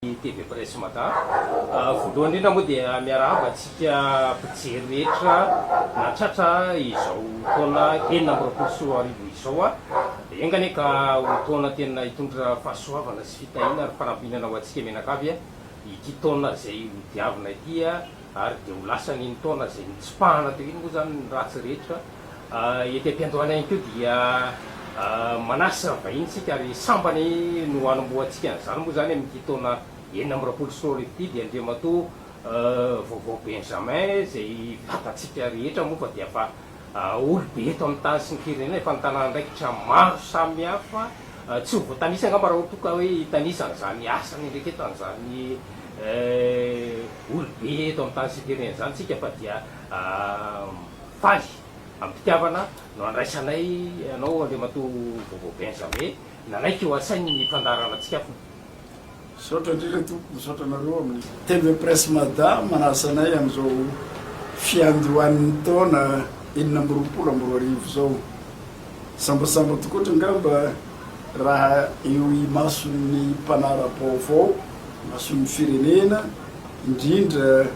TV Presse Matin. Voalohany indrindra moa dia miarahaba antsika mpijery rehetra natratra izao taona enina amby roapolo sy roa arivo izao engany ka ho taona tena hitondra fahasoavana sy fitahiana ary fanampinana ho antsika menakavy ity taona izay diavina ity ary dia ho lasa n'iny taona izay nitsipahana teo iny moa zany ny ratsy rehetra ety am-piandohana ihany keo dia manasa vahiny tsika ary sambany no hanomboantsika an'izany moa zany amin'ity taona enina amby roapolo sy roa arivo ity dia andriamato vaovao Benjamin izay fatatsika rehetra moa fa dia fa olobe eto amin'ny tany sy ny firenena efa ny tanàna ndraikitra maro samihafa tsy ho voatanisa angamba raha ohatra ka hoe tanisana zany asany ndraiky eto an'izany olobe eto amin'ny tany sy ny firenena zany tsika fa dia faly ampitiavana no andraisanay anao andriamato vaovao Benjamin nanaiky eo asainy ny fandarana antsika fo. Misaotra indrindra tompo, misaotra anareo amin'ny TV Presse Matin manasanay amin'izao fiandohan'ny taona enina amby roapolo amby roa arivo zao. Sambasamba tokotra angamba raha eo imason'ny mpanara-baovao, mason'ny firenena, indrindra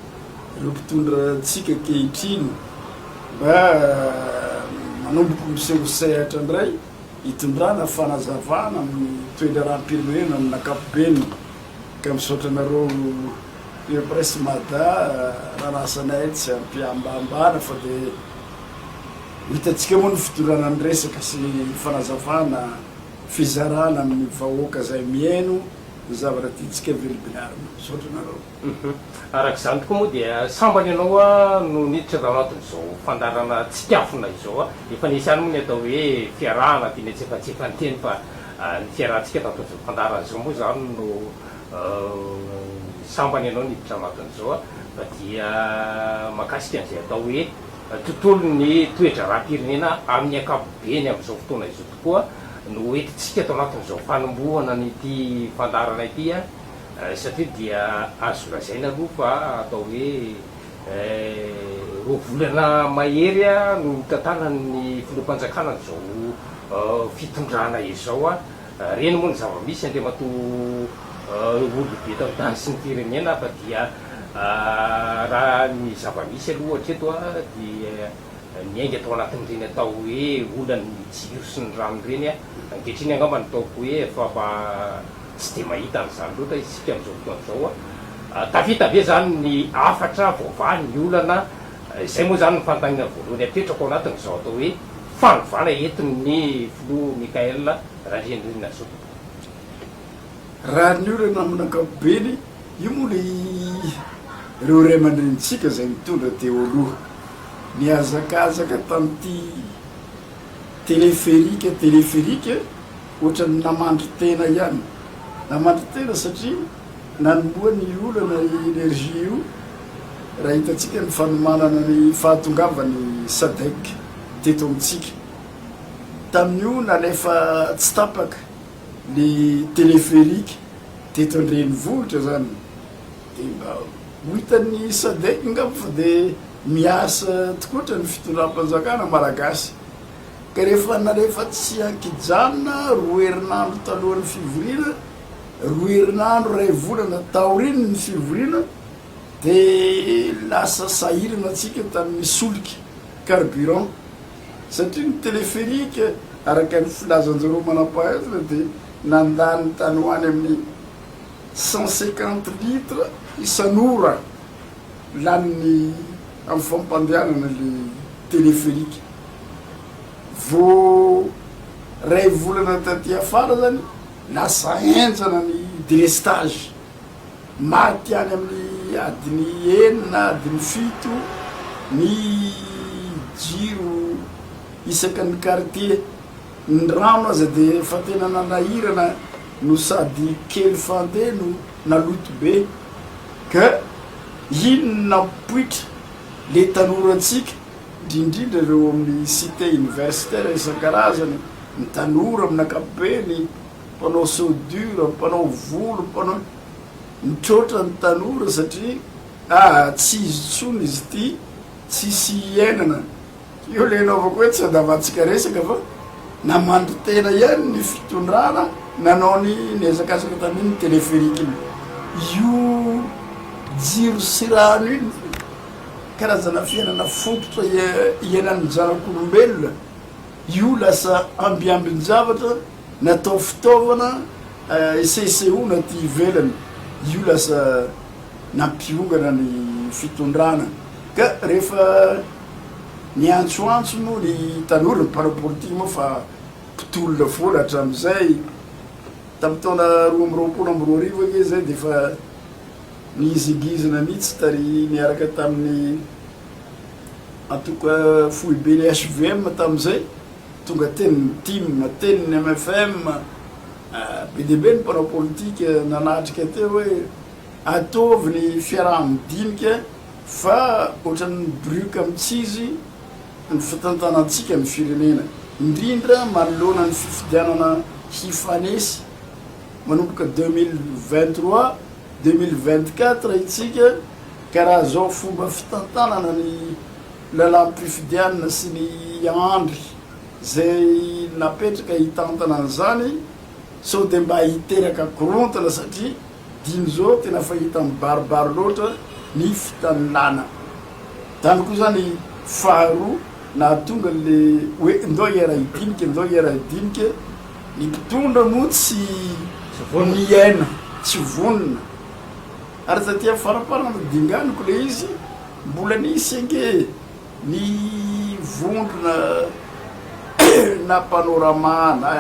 ireo mpitondra antsika ankehitriny mba manomboka miseho sehatra indray hitondrana fanazavana amin'ny toedraram-pirenena amin'ny ankapobeny. Ka misaotra anareo TV Presse Matin raha nasanay tsy ampiambambana fa dia hitantsika moa ny fitondrana ny resaka sy fanazavana fizarana amin'ny vahoaka izay miaino ny zavatra tiantsika velobinarina. Misaotra anareo. Arak'izany tokoa moa dia sambany ianao no niditra tao anatin'izao fandarana tsikafona izao efa nisy any moa ny atao hoe fiarahana tiany tsefatsefany teny fa ny fiarahantsika taton'izao fandarana izao moa zany no sambany ianao niditra anatin'izao fa dia mahakasika an'izay atao hoe tontolo ny toetra raha-pirenena amin'ny ankapobeny amin'izao fotoana izao tokoa no entitsika tao anatin'izao fanombohana n'ity fandarana ity satria dia azo lazaina aloha fa atao hoe roa volana mahery no tantana ny filoham-panjakana n'izao fitondrana izao reny moa ny zava-misy andriamato olobe eto amin'ny tany sy ny firenena fa dia raha ny zava-misy aloha hatreto dia miainga atao anatin'ireny atao hoe olany jiro sy ny rano reny ankehitriny angamba ny taoko hoe efa tsy dia mahita an'izany loatra isika amin'izao fotoana izao tafita be zany ny afatra vaovany ny olana izay moa zany ny fanontaniana voalohany apetrako anatin'izao atao hoe fanovana entin'ny filoha Mikael Randrianirina zao. Raha ny olana amin'ny ankapobeny io moa le ireo ray aman-drenitsika izay mitondra teo aloha niazakazaka tamin'ity teleferika ohatrany namandry tena ihany, namandry tena satria nanomboa ny olana energia io raha hitantsika ny fanomanana ny fahatongavany SADC teto amintsika tamin'io nalefa tsy tapaka ny teleferika teto an-drenivohitra zany dia mba ho hitan'ny SADC ngamba fa dia miasa tokotra ny fitondram-panjakana malagasy ka rehefa tsy ankijanona roa herinandro talohan'ny fivoriana, roa herinandro ray volana taoriny ny fivoriana dia lasa sahirana atsika tamin'ny solika carburant satria ny teleferika araka ny filazanjareo manam-pahaizana dia nandany tany hoany amin'ny 150 litres isan'ora laniny amin'ny fampandehanana le teleferika. Vo ray volana taty afara zany lasa enjana ny délestage maty any amin'ny adiny enina adiny fito ny jiro isaka ny quartier ny rano aza dia efa tena nanahirana no sady kely fandeno naloto be ka ino nampoitra le tanorantsika indrindrindra ireo amin'ny cité universitaire isan-karazany ny tanora amin'ny ankapobeny mpanao sodure mpanao volo mpanao mitrotra ny tanora satria tsy izy tsony izy ity tsisy iainana io le naovako hoe tsy adavantsika resaka fa namandry tena ihany ny fitondrana nanao ny nezakazaka tamin'ny teleferika iny jiro sy rano iny karazana fiainana fototra iainan'ny zanak'olombelona io lasa ambiambin-javatra natao fitaovana iseseona ty ivelany io lasa nampiongana ny fitondrana ka rehefa niantsoantso moa ny tanora ny parapolitika moa fa mpitolona foana hatram'izay tamin'ny taona 2020 ake zay de fa nizigizina mihitsy tary niaraka tamin'ny antoka foibe ny SVM tam'izay tonga teniny tim teniny MFM be debe ny parapolitika nanatrika teo hoe ataovy ny fiaraha-midinika fa ohatran'ny bruka mitsizy ny fitantanantsika ny firenena indrindra manoloana ny fifidianana hifanesy manomboka 2023 2024 itsika karaha zao fomba fitantanana ny lalam-pifidianana sy ny andry zay napetraka hitantana an'izany sao de mba hiteraka korontana satria diny zao tena fahita mibaribary loatra ny fitanilana tany koa zany faharoa na tonga le hoe ndao iara hidinika ndao iara hidinika ny mpitondra moa tsy miaina tsy vonona ary satria faraparana dinganiko le izy mbola nisy ange ny vondrona na panorama na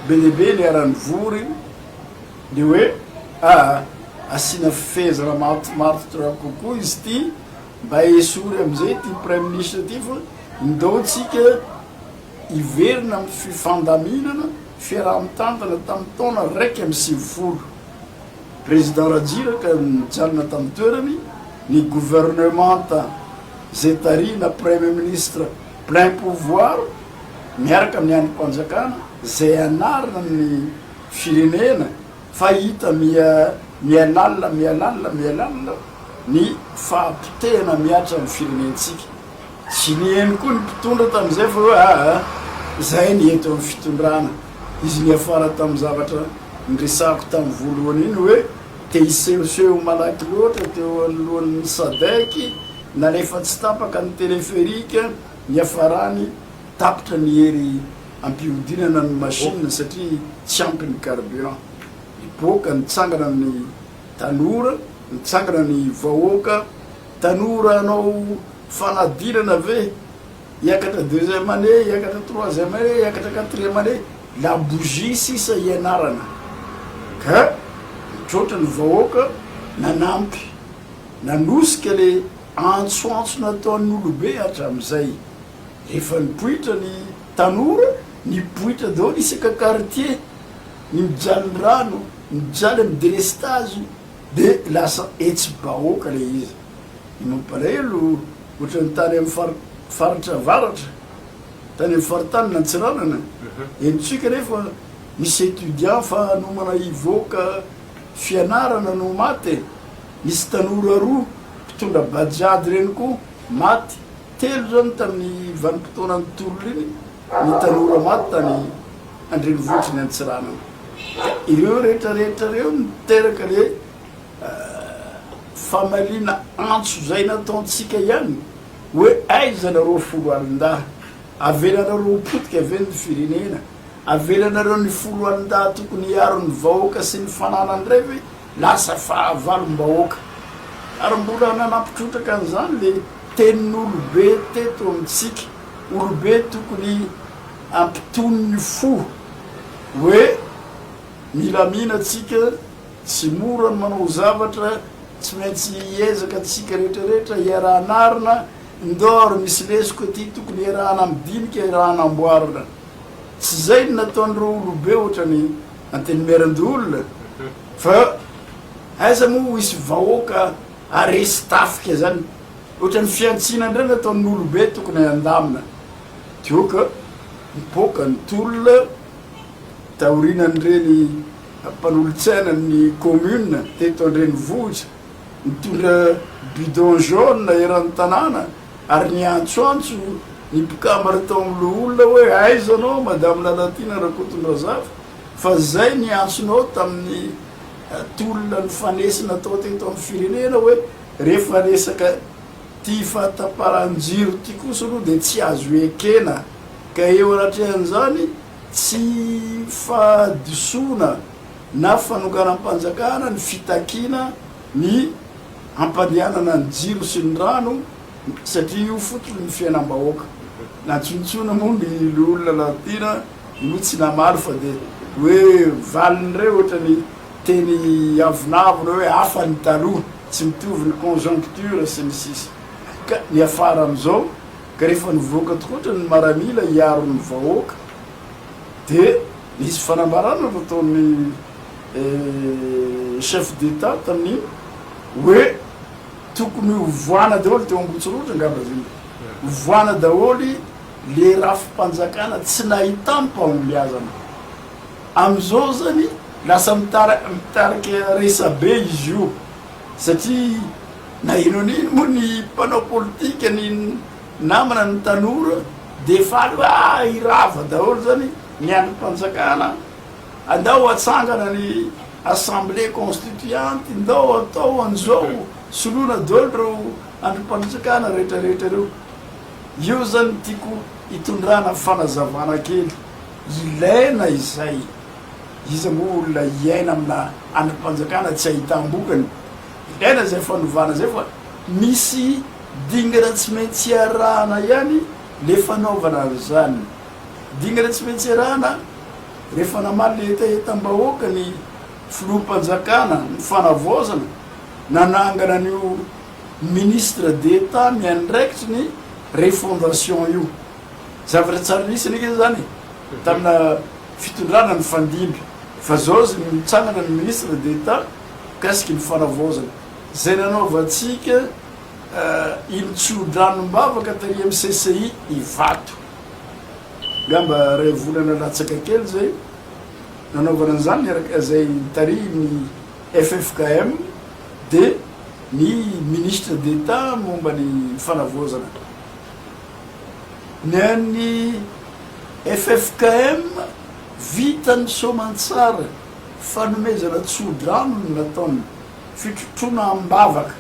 be debe ny arany vory de hoe asina fifezana maritotra kokoa izy ty mba esory am'izay ty premier ministre ty fa ndaotsika iverina amy fifandaminana fiaraha-mitantana tamin'ny taona raiky amy 50 président Rajiraka mijalona tamin'ny toerany ny gouvernementa zay tarina premier ministre plein pouvoir miaraka amin'ny androm-panjakana zay anarina ny firenena fa hita mialalina ny fahampitehana miatra amin'ny firenentsika tsy nieny koa ny mpitondra tamin'izay fa hoe zay ny eto amin'ny fitondrana izy niafara tamin'ny zavatra nyresako tamin'ny voalohany iny hoe te hisehoseho malaky loatra teo anolohan'ny sadeky nalefa tsy tapaka ny téléférika niafarany tapitra ny hery ampiodinana ny machine satria tsy ampy ny carburant iboaka nitsangana ny tanora nitsangana ny vahoaka tanora anao fanadinana ve hiakatra 2e année hiakatra 3e année hiakatra 4e année la bougie sisa ianarana ka mitroatra ny vahoaka nanampy nanosika le antsoantso nataon'ny olobe hatram'izay rehefa nipoitra ny tanora nipoitra dao isaka quartier ny mijaly ny rano mijaly amy délestage de lasa etsy bahoaka le izy imampalahelo ohatrany tany amy faritra varatra tany amy faritany nantsiranana enitsika nefa misy étudiant fa nomana ivoaka fianarana no maty misy tanora roa mpitondra bajady reny koa maty telo zany tamin'ny vanim-potoanany tolo iny ny tanora maty tany andrenivohitry ny antsiranana ireo rehetrarehetra reo niteraka le famalina antso zay nataontsika ihany hoe aizanareo folo alin-dah avelanareo potika aveny firenena avelanareo ny folo alin-dah tokony hiaro ny vahoaka sy ny fananany revy lasa fahavalom-bahoaka ary mbola nanampitrotraka an'izany le tenin'olobe teto amitsika olobe tokony ampitony ny fo hoe milamina tsika tsy mora ny manao zavatra tsy maintsy hiezaka atsika rehetrarehetra hiarahanarina ndoro misy lesiko ty tokony hiarahana amidinika hiarahana amboarina tsy zay ny nataon'ireo olobe ohatrany antenimeran-dolona fa aiza moa hisy vahoaka aresy tafika zany ohatrany fiantsina ndray nataon'ny olobe tokony andamina tioka mipoka ny tolona taorinan'ireny mpanolotsaina ny commune teto andreny vohitra mitondra bidon jaune eran'ny tanàna ary niantsoantso ny mpikambara tao am'lo olona hoe aizanao madame lalatina raha kotondra zafa fa zay niantsonao tamin'ny tolona ny fanesina atao teto amin'ny firenena hoe rehefa resaka ty fahataparan-jiro ty kosa aloha dia tsy azo ekena ka eo anatrehan'izany tsy fahadisoana na fanokaram-panjakana ny fitakiana ny ampandehanana ny jiro sy ny rano satria io fotony ny fiainam-bahoaka nantsontsona moa ny olona latina no tsy namalo fa dia hoe valin'ireo ohatrany teny avinavina hoe hafa ny taloha tsy mitovy ny conjoncture sy ny sisy ka ny afara amin'izao ka rehefa nivoaka tokoatra ny maramila hiaro ny vahoaka dia nisy fanambarana nataon'ny chef d'état tamin'iny hoe tokony hovoana daholy teo ambotsorotry ngamba zany hovoana daholy le rafim-panjakana tsy nahita mpaomiliazana amin'izao zany lasa mitarika resabe izy io satria na ino an'iny moa ny mpanao politika ny namana ny tanora de faly hoe irava daholy zany ny androm-panjakana andao atsangana ny assemblée constituante ndao atao an'izao soloana daholy reo androm-panjakana rehetrarehetra reo io zany tiako hitondrana fanazavana kely ilaina izay izy moa olona iaina amina androm-panjakana tsy ahitam-bokany ilaina zay fanovana zay fa misy dingana tsy maintsy arahana ihany le fanaovana an'izany dingana tsy maintsy arahana rehefa namaly le etaetam-bahoaka ny filoham-panjakana ny fanavaozana nanangana an'io ministre d'état miandraikitry ny refondation io zavatra tsara nisy anika zany tamina fitondrana ny fandimby fa zao zy mitsangana ny ministre d'état kasiky ny fanavaozana zay nanaovantsika ino tsodranom-bavaka tary amin'ny CCI ivato gamba ray volana latsaka kely zay nanaovana an'izany niaraka zay tary ny FFKM de ny ministre d'état momba ny fanavaozana ny an'ny FFKM vitany somantsara fanomezana tsodrano ny nataony fitrotrona ambavaka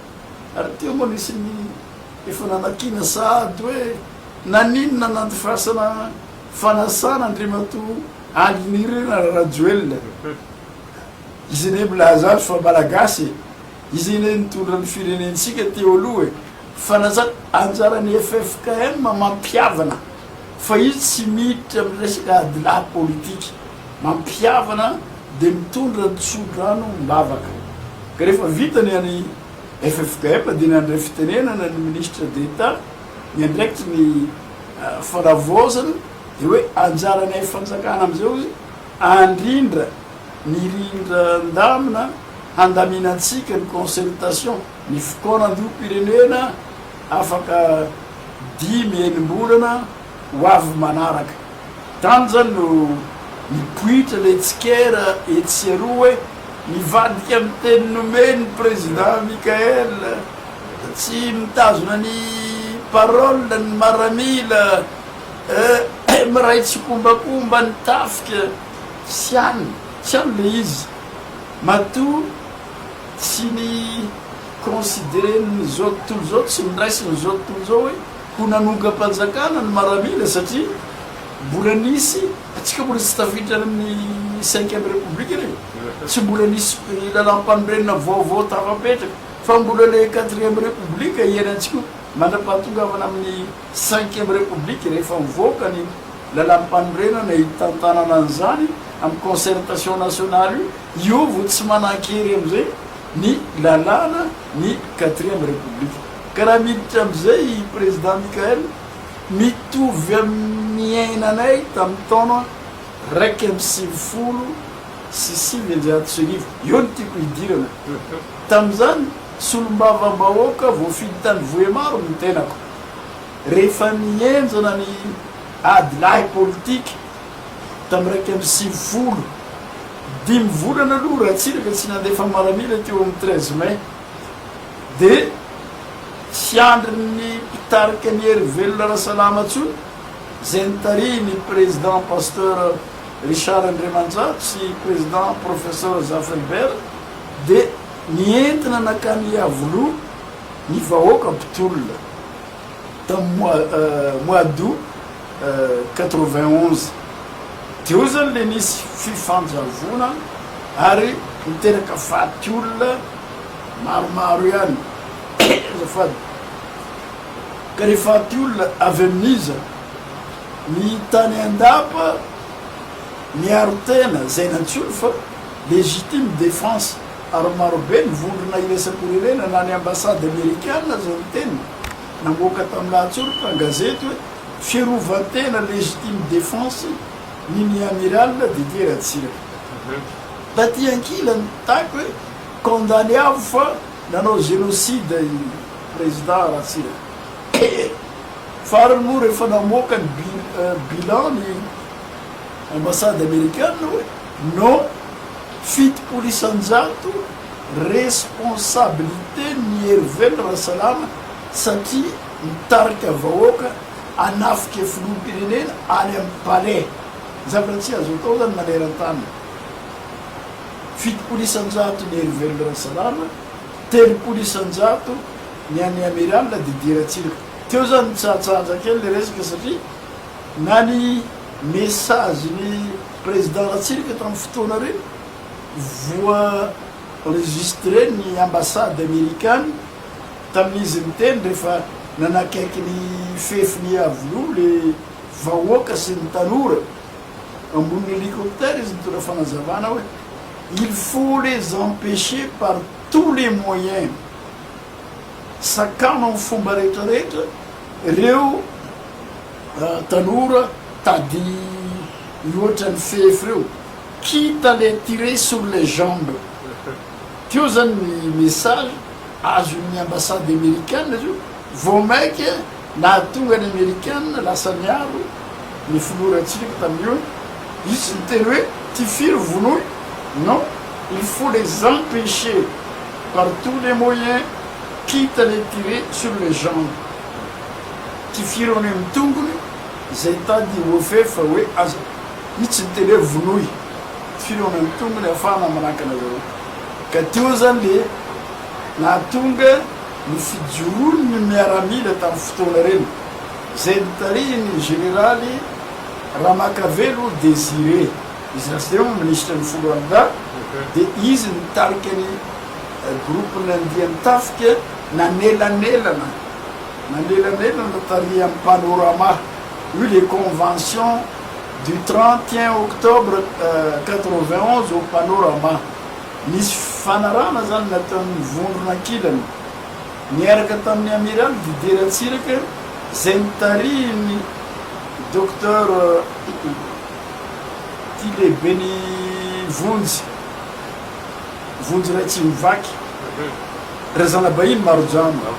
ary teo moa nisy ny efa nanakina sahady hoe naninona nantifasana fanasana andrimato andrinirena rajoelona izy ne milaza azy fa malagasy izy ne nitondra ny firenentsika teo aloha e fanazana anjaran'ny FFKM mampiavana fa izy tsy miditra amin'ny resaka adilahy politika mampiavana de mitondra ny tsodrano mbavaka ka rehefa vitany any FFKM dia nandray fitenenana ny ministre d'état nyandraikitry ny fanavaozana de hoe anjarany fanjakana am'izao izy andrindra ny rindra ndamina handaminatsika ny concertation ny fokonandio-pirenena afaka 10 enim-bolana ho avy manaraka tany zany no nipoitra le tsikera etsiaroa hoe nivadika amin'ny teny nomeny président Mikael tsy mitazona ny parole ny maramila miray tsy kombakomba ny tafika tsy any le izy matoa tsy ny considéré ny zao tontolo zao tsy miraisy ny zao tontolo zao hoe ho nanonga-panjakana ny maramila satria mbola nisy atsika mbola tsy tafiditra amin'ny 5e république reny tsy mbola nisy lalam-panorenina vaovao tafapetraka fa mbola le 4e république iainan-tsika mandra-pahatongavana amin'ny 5e république rehefa mivoaka ny lalam-panorenana hitantanana an'izany amin'ny concertation nationale io vo tsy manan-kery am'izay ny lalàna ny 4e république ka raha miditra am'izay président Mikael mitovy amin'ny ainanay tamin'ny taona 150 sy 6 io ny tiako hidirana tam'izany solombavam-bahoaka voafidy tany voemaro ny tenako rehefa mienjana ny adilahy politika tamin'ny 150 5 volana aloha raha tsiraka tsy nandefa maramila teo amin'ny 13 mai de tsy andriny mpitarika ny hery velona rahasalama tsony zay nitary ny président pasteur Richard Andriamanjatso sy président professeur Zafelbert dia nientina nakany avoloha ny vahoaka mpitolona tamin'ny mois d'août 91 teo zany le nisy fifanjavona ary miteraka faty olona maromaro ihany zafady ka rehefa faty olona avy amin'iza ny tany andapa miaro tena zay nantsolo fa légitime défense ary marobe nivondrona iresakorirena na ny ambassade américaine zao ny tena namoaka tamin'lahatsolo tangazety hoe fierova-tena légitime défense niny amiral Didier Ratsiraka taty ankilany taky hoe condamné avo fa nanao génocide i président Ratsiraka farany moa rehefa namoaka ny bilan ny ambassade américaine hoe non fitopolo isanjato responsabilité ny Hervé Rasalama satria mitarika vahoaka anafika filoham-pirenena any amin'ny palais zavatra tsy azo atao zany maneran-tany fitopolo isanjato ny Hervé Rasalama telopolo isanjato ny any amiral Didier Ratsiraka teo zany mitsahatsahatra kely le resaka satria na ny message ny président Ratsiraka tamin'ny fotoana reny voa enregistré ny ambassade américaine tamin'izy miteny rehefa nanakaiky ny fefiny avoloha le vahoaka sy ny tanora ambony hélicoptère izy mitondra fanazavana hoe il faut les empêcher par tous les moyens sakano amin'ny fomba rehetrarehetra reo tanora tady loatra ny fefy reo quitte à les tirer sur les jambes teo zany ny message azo ny ambassade américaine io vao maiky na tonga ny américaine lasa miaro ny filoha Ratsiraka tamin'io izy ny teny hoe ty firy vonoy non il faut les empêcher par tous les moyens quitte à les tirer sur les jambes ty firy any amin'ny tongony zay tady ofefa hoe aza itsy ny teny hoe vonoy firy any amin'ny tongony afahana manakana zao ka teo zany le nahatonga ny fijoroany ny miaramila tamin'ny fotoana reny zay nitarihiny généraly Ramakavelo Désiré izy rasy teo ministre ny foloanda dia izy nitarika ny groupe nandiany tafika nanelanelana natarihy amin'ny panorama io les conventions du 31 octobre 91 au panorama misy fanarana zany nataon'ny vondrona ankilany niaraka tamin'ny amiral Didier Ratsiraka zay nitarihiny docteur ty lehibe ny vonjy ray tsy mivaky razana bahiny marojano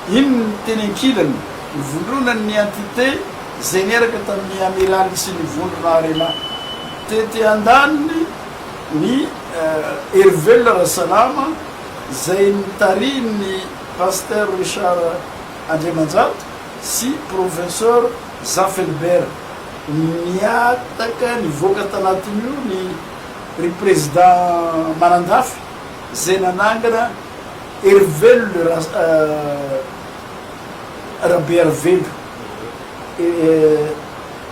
iny ny teny ankilany nivondronany entité zay niaraka tamin'ny amiral sy ny vondrona arena tety andaniny ny Hervé Rasalama zay nitarihiny pasteur Richard Andriamanjato sy professeur Zafelbert niataka nivoaka tanatin'io ny président manandafy zay nanangana Hervé Rabearvelo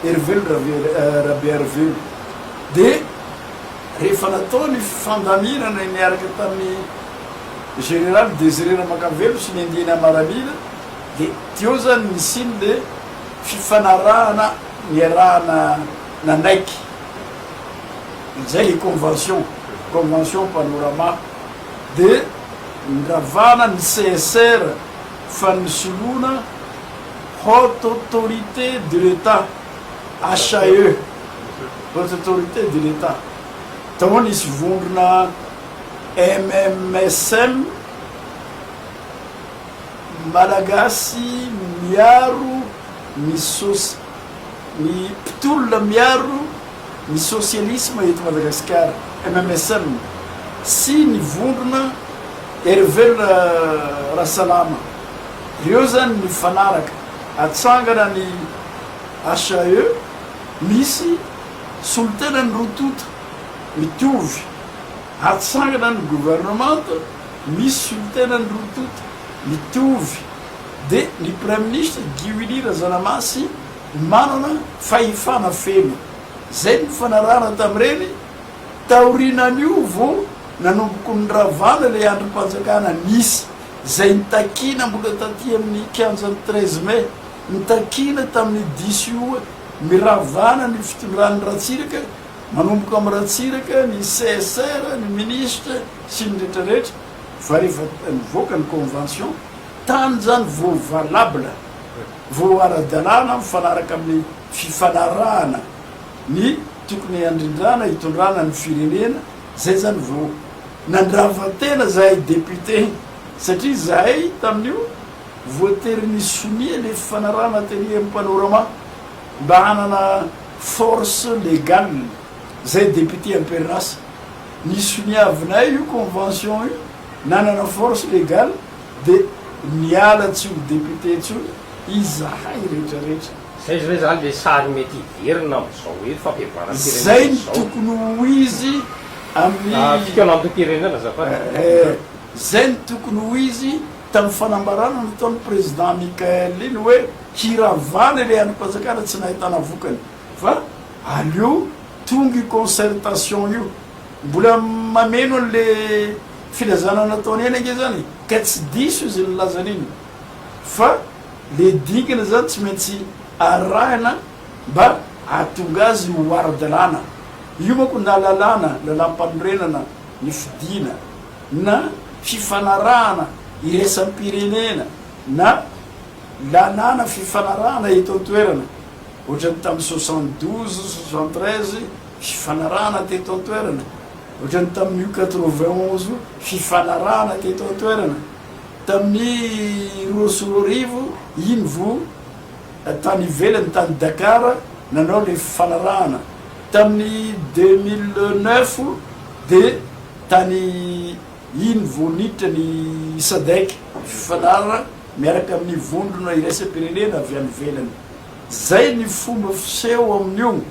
Hervé Rabearvelo de rehefa natao ny fandaminana niaraka tamin'ny général Désiré Ramakavelo sy ny andiny amaramila de teo zany nisiny le fifanarahana niarahana nandraiky zay les convention panorama de nravana ny CSR fa nisoloana haute autorité de l'état HAE haute autorité de l'état tao nisy vondrona MMSM malagasy miaro ny mpitolona miaro ny socialisme eto Madagasikara MMSM sy ny vondrona Hervé Rasalama reo zany mifanaraka atsangana ny HAE misy solotena ny rototo mitovy atsangana ny gouvernement misy solotena ny rototo mitovy de ny premier ministre Guy Razanamasy manana fahefana feno zay ny fanarana tam'ireny taorinan'io vo nanomboko ny ravana le androm-panjakana nisy zay nitakina mbola taty amin'ny 15 mai nitakina tamin'ny 10 io miravana ny fitondran'ny Ratsiraka manomboka amin'ny Ratsiraka ny CSR ny ministre sy ny rehetrarehetra fa rehefa nivoaka ny convention tany zany vo valable vo ara-dalàna mifanaraka amin'ny fifanarahana ny tokony andrindrana hitondrana ny firenena zay zany vo nandravatena zahay député satria zahay tamin'io voatery ny sonia le fifanarahana teny amin'ny panorama mba hanana force légale zay député imperinasa ny soniavinay io convention io nanana force légale de niala tsy ho député tsony izahay rehetrarehetra zay zay zany le sary mety hiverina am'izao hoe fampiavana zay ny tokony ho izy amin'ny fikanam-pirenena zafady zay ny tokony ho izy tamin'ny fanambarana nataon'ny président Michael iny hoe hiravana le androm-panjakana tsy nahitana vokany fa aleo tonga concertation io mbola mameno an'le filazana nataony eny ange zany ka tsy diso izy nylazan'iny fa le dingana zany tsy maintsy arahana mba atonga azy ho ara-dalàna io manko na lalam-panorenana ny fidina na fifanarahana iresampirenena na lanana fifanarahana eto antoerana ohatrany tamin'ny 72 73 fifanarahana teto antoerana ohatrany tamin'ny 91 fifanarahana teto antoerana tamin'ny Rosolorivo iny vo tany ivelany tany Dakar nanao le fifanarahana tamin'ny 2009 de tany iny vo niditra ny SADC fifanarana miaraka amin'ny vondrona iraisam-pirenena avy any velany zay ny fomba fiseho amin'io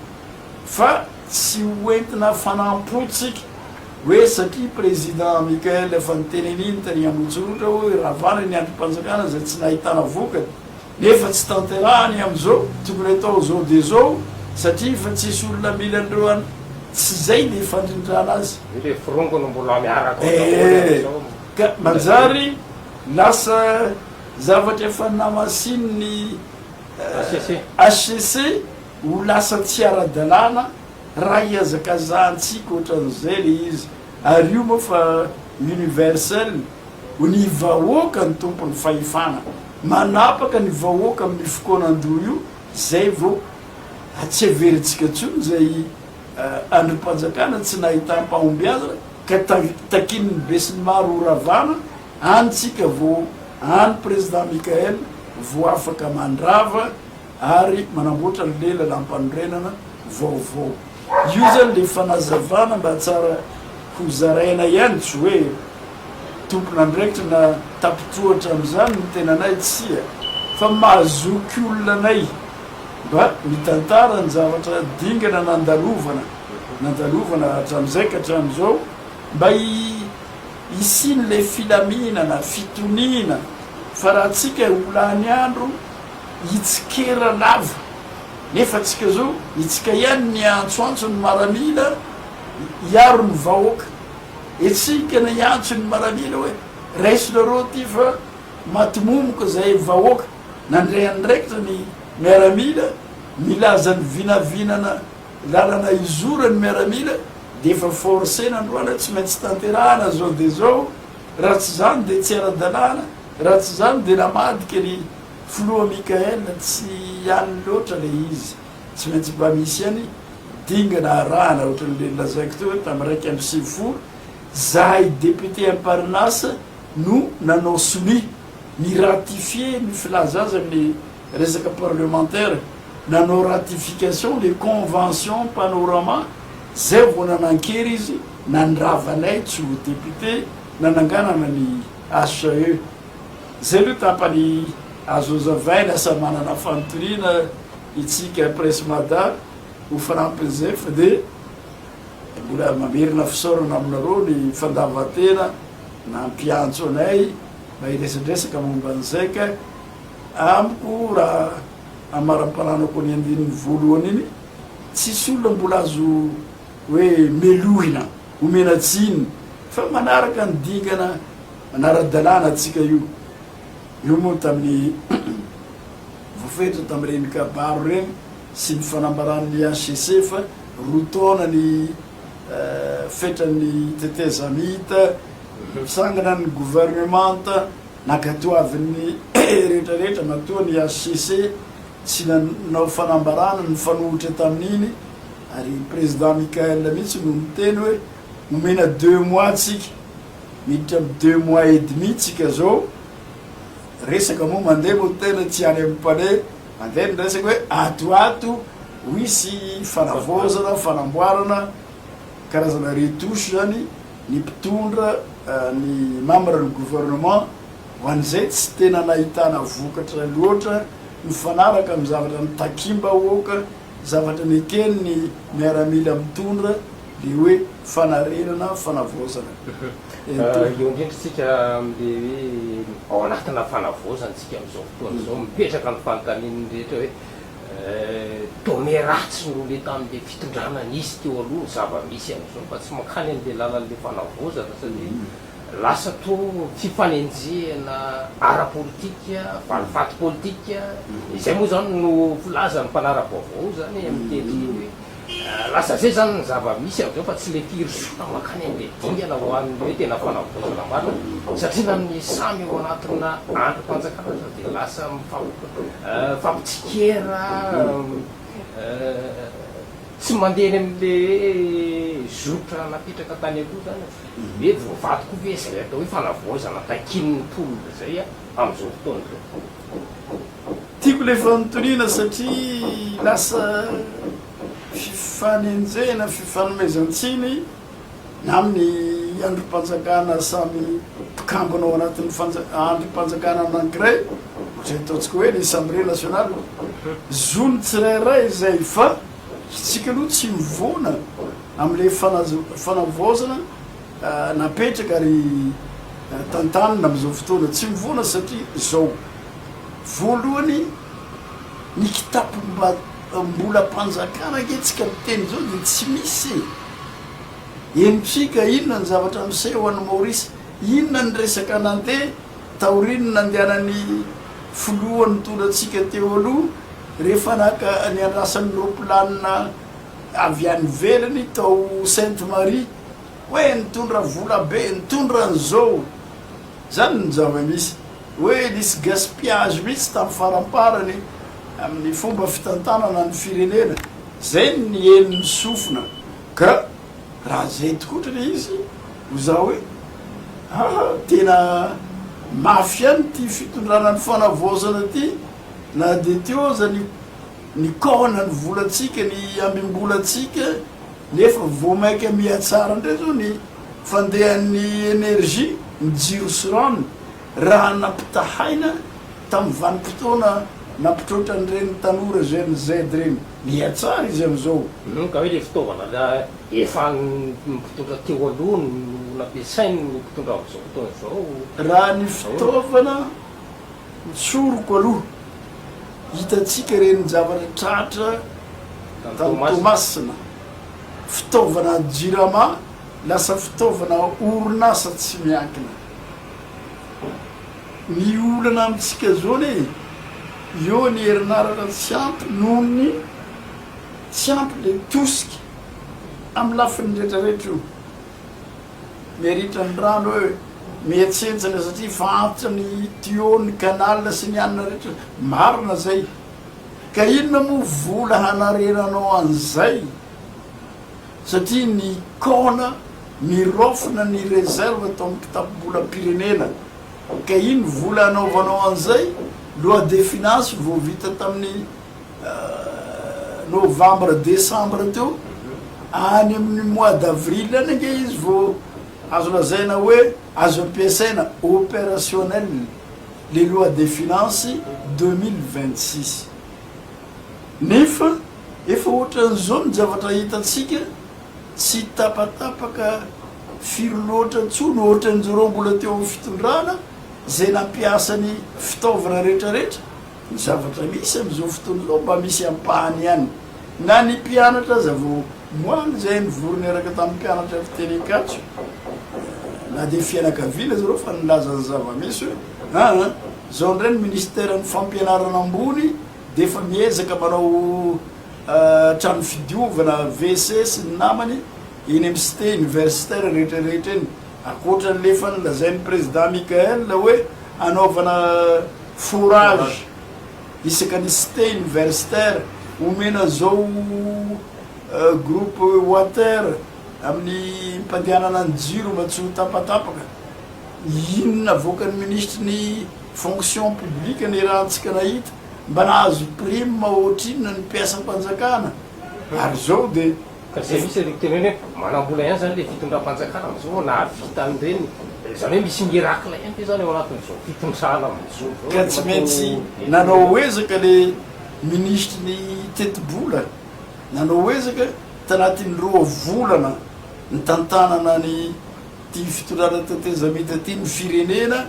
fa tsy hoentina fanampotsika hoe satria président Michael efa niteneniny tany Amonjorotra hoe ravana ny androm-panjakana zay tsy nahitana vokany nefa tsy tanterahany am'izao tokony atao zao de zao satria fa tsisy olona mila androany tsy zay le fandrindrana azy le firongono mbola miaraka ka manjary lasa zavatra efa namasininy HCC ho lasa tsy ara-dalàna raha iazakazantsika ohatran'izay le izy ary io moa fa universel ho ny vahoaka ny tompony fahefana manapaka ny vahoaka amin'ny fokoanan-doha io zay vo tsy averintsika tsony zay androm-panjakana tsy nahitam-pahombiazana ka takininy besiny maro ho ravana anytsika vo any président Michael vo afaka mandrava ary manamboatra le lalam-panorenana vaovao io zany le fanazavana mba tsara ho zaraina ihany tsy hoe tompona andraikitra na tapitrohatra am'izany ny tenanay tsia fa mahazoky olona anay mba mitantara ny zavatra dingana nandalovana hatram'izay ka hatram'izao mba isiny le filaminana fitonina fa raha tsika olany andro hitsikera lava nefa tsika zao itsika ihany ny antsoantso ny maramila iaro ny vahoaka etsika na iantso ny maramila hoe raisinareo ty fa matimomoka zay vahoaka nandray andraikitra ny miaramila milazany vinavinana lalana izora ny miaramila de efa forcé nandroana tsy maintsy tanterahana zao de zao raha tsy zany de tsy ara-dalàna raha tsy zany de namadika ny filoha Michael tsy any loatra le izy tsy maintsy mba misy any dingana arahana ohatran'le lazaiko teo hoe tamin'ny raiky amby sivifolo zahay député Amparinasa no nanao soumi ny ratifie ny filazaza amin'ny resaka parlementaire nanao ratification les conventions panorama zay vo nanankery izy nandravanay tsy ho député nananganana ny HCE zay lo tapany azozavay lasa manana fanotoriana itsika presse mada ho fanampin'izay fa de mbola mamerina fisaorana aminareo ny fandavatena na mpiantso anay mba iresadresaka momba an'izay ka amiko raha amaram-pananako ny andininy voalohany iny tsisy olona mbola azo hoe melohina omenatsiny fa manaraka ny dingana manara-dalàna atsika io moa tamin'ny voafetra tamin'ireny kabaro reny sy ny fanambaran'ny ACC fa roa taona ny fetran'ny tetezamita misangana ny gouvernementa nakatoavin'ny rehetrarehetra matoa ny ACC tsy nanao fanambarana ny fanohitra tamin'iny ary président Michael mihitsy no miteny hoe nomena 2 mois tsika miditra amin'ny 2 mois et demi tsika zao resaka moa mandeha moa tena tsy any amin'ny palais mandeha ny resaka hoe atoato hoisy fanavozana fanamboarana karazana retouche zany ny mpitondra ny membre ny gouvernement ho an'izay tsy tena nahitana vokatra loatra mifanaraka amin'ny zavatra ny takimba oka zavatra ny ekeny ny miaramila mitondra le hoe fanarenana fanavozana eo indrindratsika amle ao anatina fanavozana tsika am'izao fotoana zao mipetraka ny fanotaniny rehetra hoe tome ratsy no le tamin'le fitondrana nisy teo aloha zava-misy am'izao fa tsy mankany an'le lalan'le fanavozana satria lasa to fifanenjehana ara-politika valifaty politika izay moa zany no filaza ny mpanara-baovao zany amin'ny teny hoe lasa zay zany ny zava-misy am'izao fa tsy le firosoana mankany an'le dingana ho an'le hoe tena fanavozana marina satria na ny samy ao anatina androm-panjakana dia lasa fampitsikera tsy mandeha amin'le zotra napetraka tany aloha zany hoe voavaty koa ve zay atao hoe fanavozana takin'ny tolona zay am'izao fotoana zao tiako le fanontoniana satria lasa fifanenjehana fifanomezantsiny na amin'ny androm-panjakana samy mpikambona ao anatin'ny androm-panjakana anankiray ohatra ataontsika hoe ny assemblée nationale zony tsirairay zay fa tsika aloha tsy mivona am'le fanavozana napetraka ary tantanina am'izao fotoana tsy mivona satria zao voalohany ny kitapo mbola mpanjakana ketsika miteny zao dia tsy misy enitsika inona ny zavatra miseho an'ny Maurice inona ny resaka nandeha taoriny nandehanany filohan'ny tondratsika teo aloha rehefa naka ny andrasan'ny roplanina avy any velany tao Sainte Marie hoe nitondra vola be nitondra an'izao zany ny zava-misy hoe nisy gaspillage mihitsy tamin'ny faramparany amin'ny fomba fitantanana ny firenena zay ny eniny sofina ka raha zay tokotrany izy ho za hoe tena mafy any ty fitondrana ny fanavozana ty na de teo zany ny kohana ny volatsika ny amim-bolatsika nefa vomaika mihatsara ndray zao ny fandehan'ny energie ny jiro sy rano raha nampitahaina tamin'ny vanim-potoana nampitrotra n'ireny tanora GNZ reny mihatsara izy am'izao ka hoe le fitaovana efa mpitondra teo aloha no nampiasainy ny mpitondra am'izao fotoana zao raha ny fitaovana mitsoroko aloha hitatsika reny zavatra tratra tamin'ny Tomasina fitaovana jirama lasa fitaovana orinasa tsy miankina ny olana amitsika zao ne eo ny herinaratra tsy ampy noho ny tsy ampy le tosika amin'ny lafiny rehetrarehetra io miaritra ny rano hoe mihetsentsana satria fantitra ny tuyau ny canal sy ny anina rehetra marina zay ka inona moa vola hanarenanao an'izay satria ny kona ny rofina ny réserve atao amin'ny kitapobola pirenena ka iny vola hanaovanao an'izay loi de finance vao vita tamin'ny novembre décembre teo any amin'ny mois d'avril any ange izy vao azo lazaina hoe azo ampiasaina opérationnel les lois de finance 2026 nefa efa ohatran'izao ny zavatra hitatsika tsy tapatapaka firy loatra ntsony ohatran'zareo mbola teo amin'ny fitondrana zay nampiasany fitaovana rehetrarehetra ny zavatra misy am'izao fotoana zao mba misy ampahany ihany na ny mpianatra aza vao moaly zay nivorony araka tamin'ny mpianatra fitelekatso na de fianakaviana zareo fa nilazany zava-misy hoe zao ndray ny ministère ny fampianarana ambony de efa miezaka manao trano fidiovana WC sy ny namany eny amin'ny cité universitaire rehetrarehetra eny akoatra n'lefa nylazay ny président Michael hoe anaovana forage isaka ny cité universitaire omena zao groupe water amin'ny mpandehanana ny jiro mba tsy ho tapatapaka inona voakany ministre ny fonction publique ny rahantsika nahita mba nahazo prime ohatrinona ny mpiasam-panjakana ary zao de ka zay misy rek teneny hoe manambola ihany zany le fitondram-panjakana am'izao nahavita an'ireny zany hoe misy miracle ihany ty zany ao anatin'izao fitondrana am'izao ka tsy maintsy nanao ezaka le ministre ny tetibola nanao ezaka tanatin'ny 2 volana ny tantanana ny ty fitondrana tatezamita ty ny firenena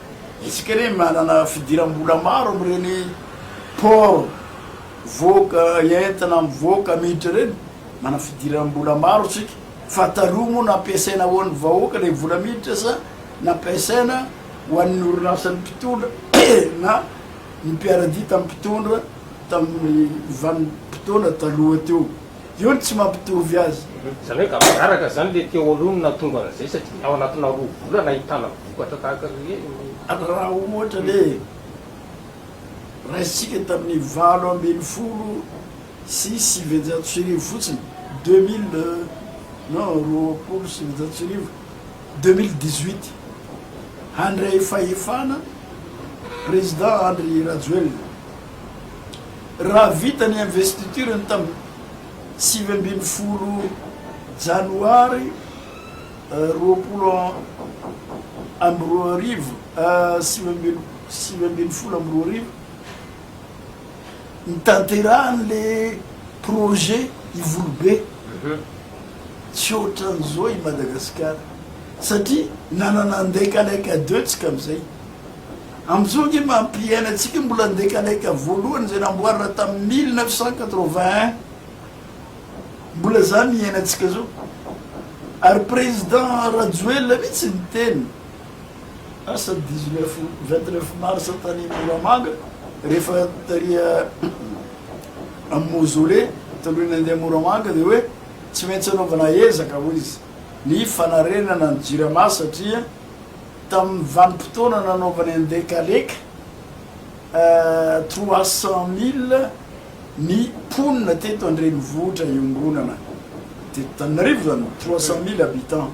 isika re manana fidiram-bola maro am'ireny port voaka entana mivoaka miditra reny mana fidiram-bola maro tsika fa taloha moa nampiasaina hoan'ny vahoaka le vola miditra sa nampiasaina hoan'ny orinasany mpitondra na ny mpiaradi tamin'ny mpitondra tamin'ny vanimpotoana taloha teo io ny tsy mampitovy azy zany hoe ka magaraka zany le teo alohany na tonga an'izay satria ao anatina 2 vola nahitana vokatra tahaka re raha ohatra le raisitsika tamin'ny 20 sy 9 fotsiny 2000 non 2018 handray fahefana président Andry Rajoelina raha vita ny investiture ny tamin'ny 20 janoary 20 amby 2 arivo 20 amby 2 arivo nitanterahany le projet ivolobe tsy ohatran'izao i Madagasikara satria nanana ndekalaika 2 tsika am'izay am'izao nge mampiaina atsika mbola ndekalaika voalohany zay namboarina tamin'ny 1981 mbola zany miaina atsika zao ary président Rajoelina mihitsy ny teny asa 29 mars tany Moramanga rehefa taria amin'ny mausolée talohany andeha Moramanga de hoe tsy maintsy anaovana ezaka ho izy ny fanarenana ny jirama satria tamin'ny vanimpotoana nanaovany andekaleka 300 000 ny ponina teto andrenivohitra iongonana teto Tananarivo zany 300 000 habitants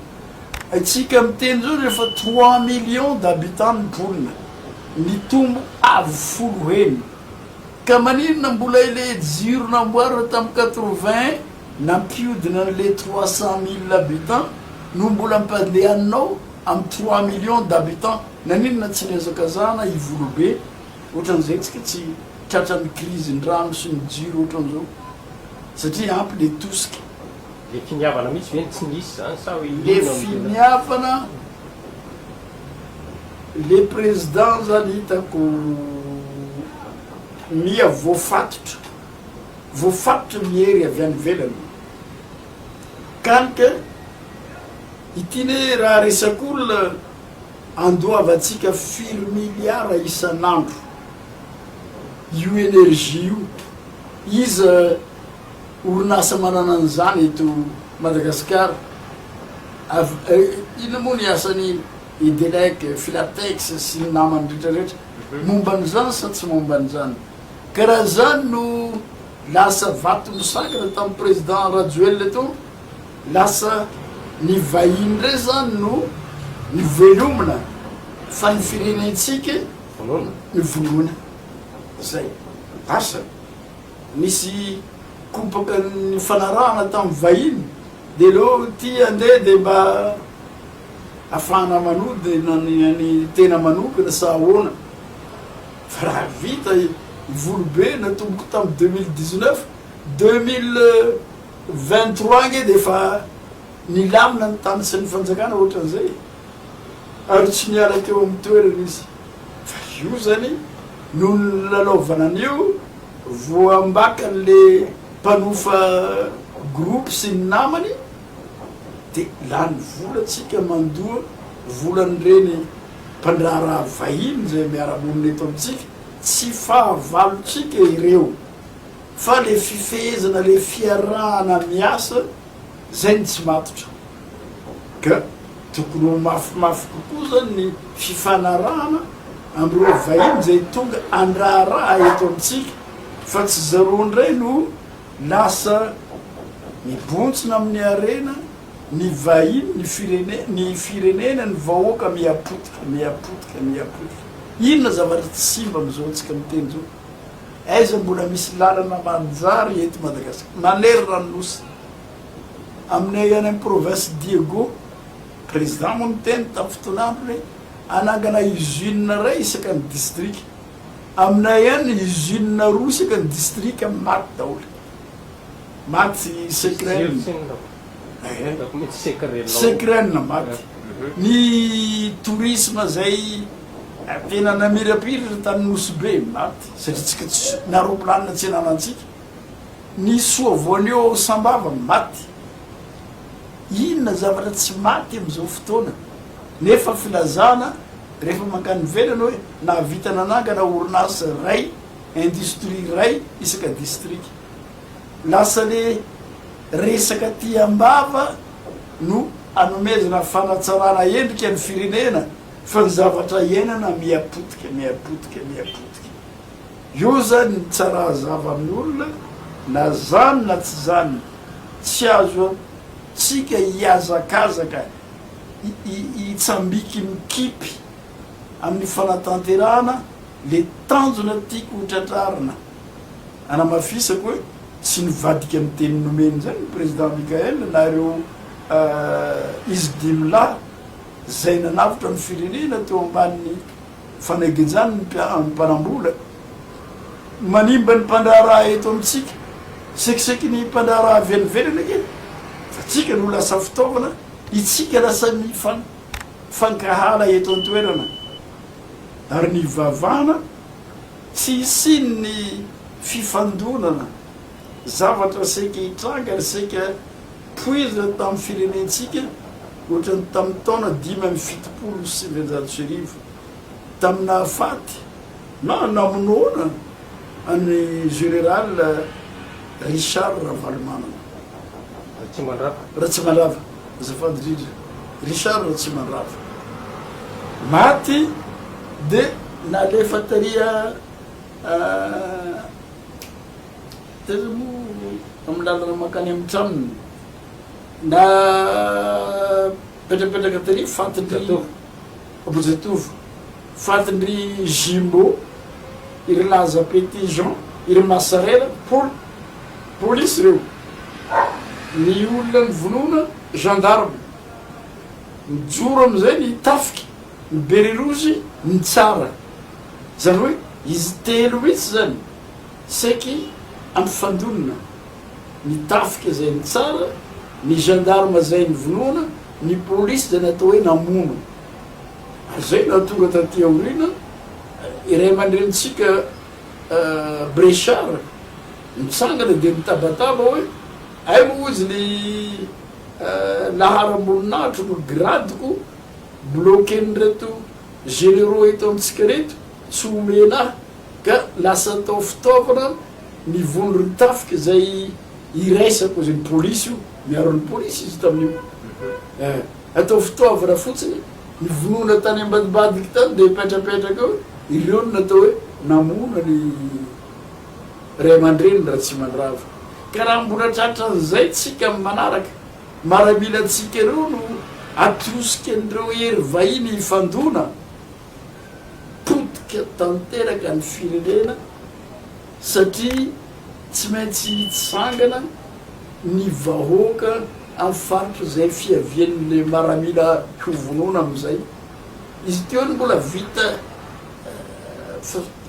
atsika miteny zao rehefa 3 millions d'habitants ny ponina ny tombo avo folo heny ka maninona mbola ile jiro namboarina tamin'ny 80 nampiodina n'le 300 000 habitants no mbola mpandehaninao amin'ny 3 millions d'habitants naninona tsy niezaka zana ivolobe ohatran'izay tsika tsy tratran'ny crise ny rano sy ny jiro ohatran'izao satria ampy le tosika le finiavana misy veny tsy nisy zany sa hoe le finiavana le président zany hitako mia voafatotra miery avy any velany kanika itine raha resak'olona andoavatsika 4 milliards isan'andro io énergie io izy orinasa manana an'izany eto Madagasikara ina moa ny asany Idelec Filatex sy ny namany rehetrarehetra momban'izany sa tsy momban'izany ka raha zany no lasa vato misakana tamin'ny président Rajoelina to lasa ny vahiny re zany no ny velomina fa ny firenentsika ny vonoana zay asa nisy kopaka ny fanarahana tamin'ny vahiny de leo ty andeha de mba afahana manody ny tena manokana sa ahoana fa raha vita volobe natomboko tamin'ny 2019 2023 nge de fa ny lamina ny tany sy ny fanjakana ohatran'izay ary tsy niala teo amin'ny toerana izy fa io zany no ny lalaovana an'io voambaka n'le mpanofa groupe sy ny namany de lany volatsika mandoa volan'ireny mpandraraha vahiny zay miara-monina eto amitsika tsy fahavalotsika ireo fa le fifehezana le fiarahana miasa zay ny tsy matotra ka tokony ho mafimafy kokoa zany ny fifanarahana am'ireo vahiny zay tonga andraharaha eto amitsika fa tsy zaroandray no lasa mibontsina amin'ny arena ny vahiny ny firenena ny vahoaka miapotika inona zavatra tsy simba am'izao antsika miteny zao aiza mbola misy lalana manjary eto Madagasikara manery ranonosy aminay any amin'ny province Diego président moa niteny tamin'ny fotoanandro hoe anangana usine ray isaka ny district aminay any usine roa isaka ny district maty daholo maty secrène maty ny tourisme zay tena namirapiratra tany nosy be maty satria tsika tsy naroplanina tsy nanantsika ny soa voanio sambava maty inona zavatra tsy maty am'izao fotoana nefa filazana rehefa mankany velana hoe nahavitana anangana orinasa ray industrie ray isaka district lasa le resaka ty ambava no anomezana fanatsarana endrika ny firenena fa ny zavatra iainana miapotika io zany ny tsara zava amin'ny olona na zany na tsy zany tsy azo tsika hiazakazaka hitsambiky mikipy amin'ny fanatanterahana le tanjona tiako hotratrarina anamafisako hoe tsy nivadika amin'ny teny nomeny zany ny président Mikael na ireo izy dimla zay nanavitra ny firenena teo ambanin'ny fanagejany ny mpanambola manimba ny mpandraraha eto amitsika sekiseky ny mpandraraha velivelana ke fa tsika no lasa fitaovana itsika lasa fankahala eto antoerana ary ny vavana tsy isiny ny fifandonana zavatra seka hitranga seka poizina tamin'ny firenentsika ohatrany tamin'ny taona 5 tamina faty na namonoana any général Richard Ravalomanana Ratsimandrava azafady indrindra Richard Ratsimandrava maty de nalefa taria tezamo amin'ny lalana makany amin'ny tranony na petrapetraka tary fatindry Bozatovo fatindry Jimbo iry Laza Petit Jean iry Massarela polisy reo ny olona ny vonona gendarme mijoro am'izay ny tafiky ny beryrozy ny tsara zany hoe izy telo mihitsy zany seky amin'ny fandonina ny tafiky zay ny tsara ny gendarme zay ny vonona ny polisy zay natao hoe namono zay natonga taty aorina iray mandrenitsika Brechard mitsangana de mitabataba hoe ay mo izy ny laharam-boninahitro no gradiko bloqueny reto généraux eto amitsika reto tsy omena ka lasa atao fitaovana ny vono ry tafiky zay iraisako zay ny polisy io miaro ny polisy izy tamin'io atao fitaovana fotsiny ny vonona tany ambadibadiky tany de petrapetraka eo ireo no natao hoe namona ny ray aman-dreny raha tsy mandrava ka raha mbola tratra an'izay tsika amin'ny manaraka maramila antsika ireo no atiosika an'ireo hery vahiny hifandona potika tanteraka ny firenena satria tsy maintsy hitsangana ny vahoaka amin'ny faritra zay fiavian'le maramila hovonona am'izay izy teo ny mbola vita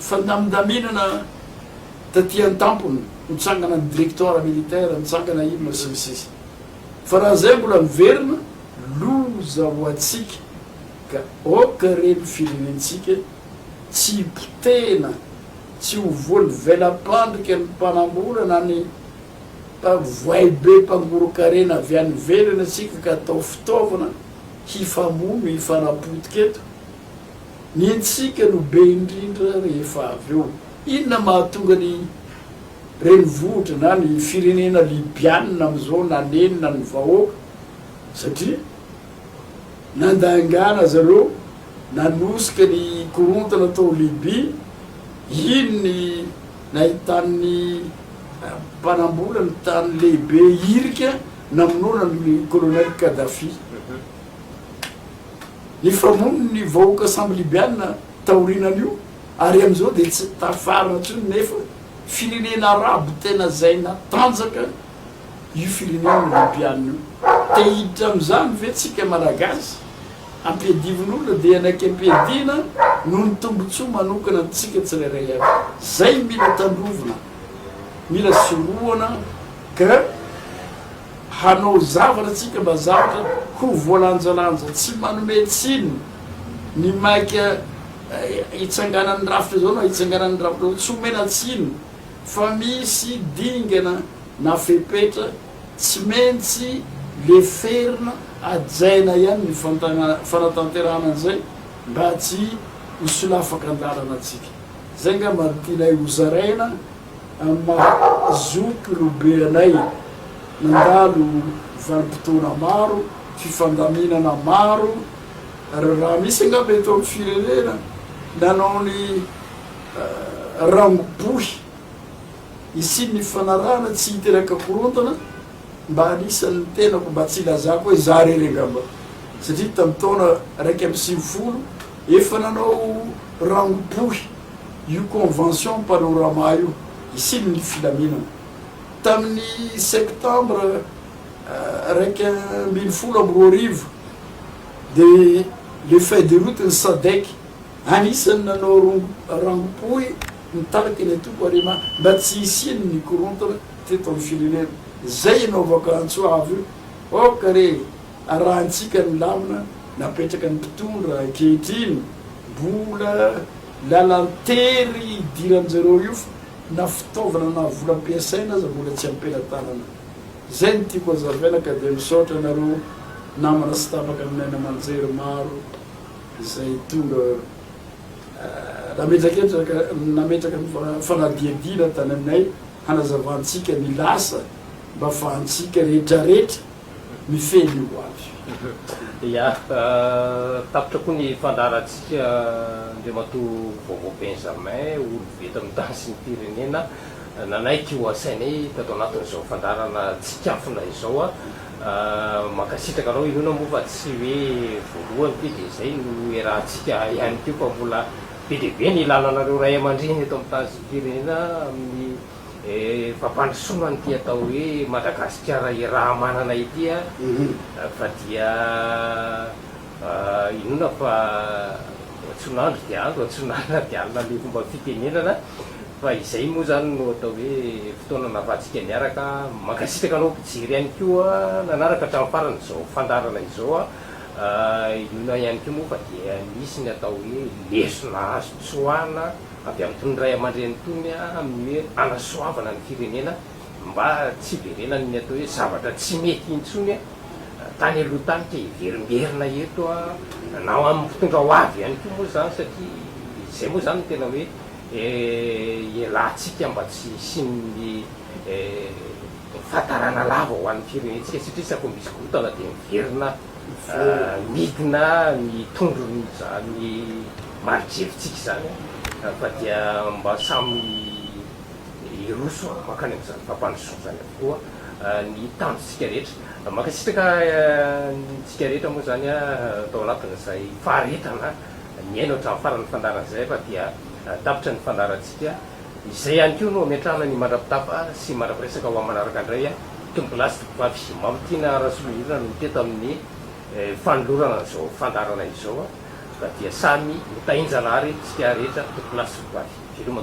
fandamidaminana taty an-tampony mitsangana ny directoire militaire mitsangana ino sisisy fa raha zay mbola miverina loza ho atsika ka oka reny firenentsika tsy potena tsy ho voly velapandrika ny mpanambolana ny voay be mpangorokarena avy any velana atsika ka atao fitaovana hifamono hifanapotika eto nitsika no be indrindra rehefa avy eo inona mahatonga ny reny vohitra na ny firenena libianina am'izao nanenina ny vahoaka satria nandangana zareo nanosika ny korontana tao Libia ino ny nahitan'ny mpanambola ny tany lehibe irika namonona ny colonel Kadhafi ny famono ny vahoaka samby libianina taorinan'io ary am'izao de tsy tafarina tsony nefa firenena arabo tena zay natanjaka io firenena libianina io te hiditra am'izany ve tsika malagasy ampiadivin'olona de anaiky ampiadina no ny tombontsoa manokana antsika tsirairay avy zay mila tandrovina mila soroana ka hanao zavatra tsika mba zavatra ho voalanjalanja tsy manome tsiny ny maika hitsanganan'ny rafitra zao na hitsanganan'ny rafitra zao tsy homena tsiny fa misy dingana na fepetra tsy maintsy le ferina ajaina ihany ny fanatanterahana an'izay mba tsy hosolafaka andalana atsika zay nga martinay hozaraina amazoky lobe anay nandalo vanim-potoana maro fifandaminana maro ary raha misy angamba eto amin'ny firenena nanao ny rangobohy isiny ny fanarahana tsy hiteraka korontana mba anisan'ny tenako mba tsy ilazako hoe za rery angamba satria tamin'ny taona raiky amby 50 efa nanao rangobohy io convention panorama io isiny ny filaminana tamin'ny septembre raiky 2010 de le feuille de route ny SADC anisany nanao rangobohy mitaraky ny atoko arema mba tsy isiany ny korontana teto amin'ny firenena zay anaovako antso avy io oka re arahantsika ny lamina napetraka ny mpitondra ankehitriny mbola lalantery idiran'jareo io na fitaovana na vola ampiasaina aza mbola tsy ampelatanana zay ny tiako azavaina ka de misaotra nareo namana sy tapaka aminayna manjery maro izay tonga nametraka fanadiadina tany aminay hanazavantsika ny lasa mba fahantsika rehetrarehetra mifely ho avy ya tapitra koa ny fandraratsika Andriamato vaovao Benjamin olo vita amin'ny tany sy ny firenena nanaiky ho asainay tato anatin'izao fandarana tsikafona izao makasitraka anao inona moa fa tsy hoe voalohany ty de zay no erahantsika ihany keo fa mbola be dehibe ny lalanareo ray aman-dreny eto amin'ny tany sy ny firenena amin'ny fampandrosoana ny ty atao hoe Madagasikara raha manana ity fa dia inona fa tsonandro de andro tsonandro de alina le fomba fitenenana fa izay moa zany no atao hoe fotoana nafatsika miaraka makasitraka anao mpijery ihany koa nanaraka hatramin'ny farany zao fandarana izao inona ihany keo moa fa dia misy ny atao hoe lesona azo tsoana avy amin'ny tony ray aman-dreny tony amin'ny hoe anasoavana ny firenena mba tsy verena ny atao hoe zavatra tsy mety intsony tany aloha tany ka iverimerina eto nao amin'ny mpitondra ho avy ihany koa moa zany satria zay moa zany tena hoe ialahtsika mba tsy siny fatarana lava ho an'ny firenentsika satria sako misy gotana de miverina midina ny tondrony zany marijevitsika zany fa dia mba samy iroso makany am'izany fampandrosoa zany avokoa ny tanjotsika rehetra makasitraka tsika rehetra moa zany atao anatin'izay faharetana ny aina ohatrany farany fandaran'izay fa dia tapitra ny fandaratsika izay ihany keo no ametrahana ny mandrapitafa sy mandrapiresaka ho amanaraka indray tombolasy vavy mamitiana rasolihirana no teto amin'ny fanolorana zao fandarana izao fa dia samy mitahinjanary tsika rehetra tombolasy vavy veloma